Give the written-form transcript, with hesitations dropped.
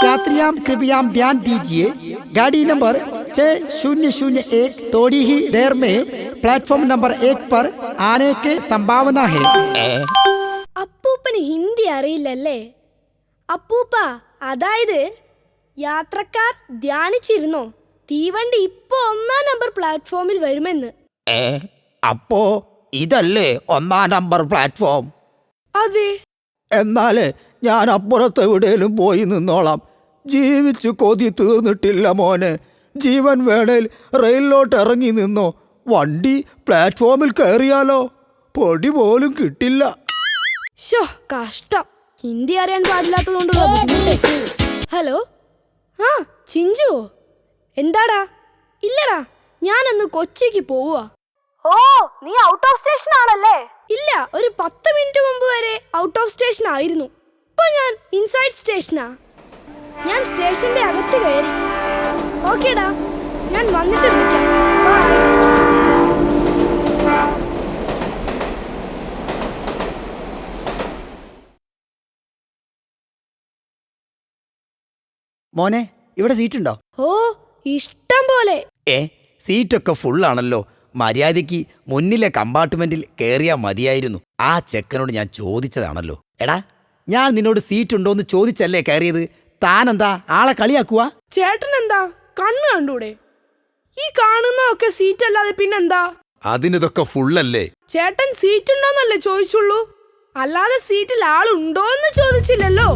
यात्रियां कृपया ध्यान दीजिए, गाड़ी नंबर 6001 थोड़ी ही देर में प्लेटफॉर्म नंबर 1 पर आने की संभावना है. അപ്പൂപ്പന് ഹിന്ദി അറിയില്ലല്ലേ? അപ്പൂപ്പ, അതായത് യാത്രക്കാർ ധ്യാനിച്ചിരുന്നോ തീവണ്ടി ഇപ്പൊ 1-ാം നമ്പർ പ്ലാറ്റ്ഫോമിൽ വരുമെന്ന്? അപ്പോ ഇതല്ലേ 1-ാം നമ്പർ പ്ലാറ്റ്ഫോം? അതെ. എന്നാല് ഞാൻ അപ്പുറത്ത് എവിടെയും പോയി നിന്നോളാം. ജീവിച്ചു കൊതി തീർന്നിട്ടില്ല മോനെ. ജീവൻ വേണേൽ റെയിലിലോട്ട് ഇറങ്ങി നിന്നോ. വണ്ടി പ്ലാറ്റ്ഫോമിൽ കയറിയാലോ പൊടി പോലും കിട്ടില്ല. ശോ, കഷ്ടം. ഹിന്ദി അറിയാൻ പാടില്ലാത്തതുകൊണ്ടുള്ള ബുദ്ധിമുട്ട്. ഹലോ, ആ ചിഞ്ചുവോ? എന്താടാ? ഇല്ലടാ, ഞാനൊന്ന് കൊച്ചിക്ക് പോവുക. ഓ, നീ ഔട്ട് ഓഫ് സ്റ്റേഷൻ ആണല്ലേ? ഇല്ല, ഒരു 10 മിനിറ്റ് മുമ്പ് വരെ ഔട്ട് ഓഫ് സ്റ്റേഷൻ ആയിരുന്നു. ഇപ്പൊ ഞാൻ ഇൻസൈഡ് സ്റ്റേഷനാ. ഞാൻ സ്റ്റേഷന്റെ അകത്ത് കയറി. ഓക്കേടാ, ഞാൻ വന്നിട്ട് വിളിക്കാം. ബൈ. മോനെ, ഇവിടെ സീറ്റുണ്ടോ? ഓ, ഇഷ്ടം പോലെ. സീറ്റൊക്കെ ഫുള്ളാണല്ലോ. മര്യാദയ്ക്ക് മുന്നിലെ കമ്പാർട്ട്മെന്റിൽ കയറിയാ മതിയായിരുന്നു. ആ ചെക്കനോട് ഞാൻ ചോദിച്ചതാണല്ലോ. എടാ, ഞാൻ നിന്നോട് സീറ്റ് ഉണ്ടോന്ന് ചോദിച്ചല്ലേ കയറിയത്. താനെന്താ ആളെ കളിയാക്കുവാ? ചേട്ടൻ എന്താ കണ്ണ് കണ്ടൂടെ? ഈ കാണുന്നതൊക്കെ സീറ്റ് അല്ലാതെ പിന്നെന്താ? അതിനിതൊക്കെ ഫുള്ളല്ലേ. ചേട്ടൻ സീറ്റ് ഉണ്ടോന്നല്ലേ ചോദിച്ചുള്ളൂ, അല്ലാതെ സീറ്റിൽ ആളുണ്ടോന്ന് ചോദിച്ചില്ലല്ലോ.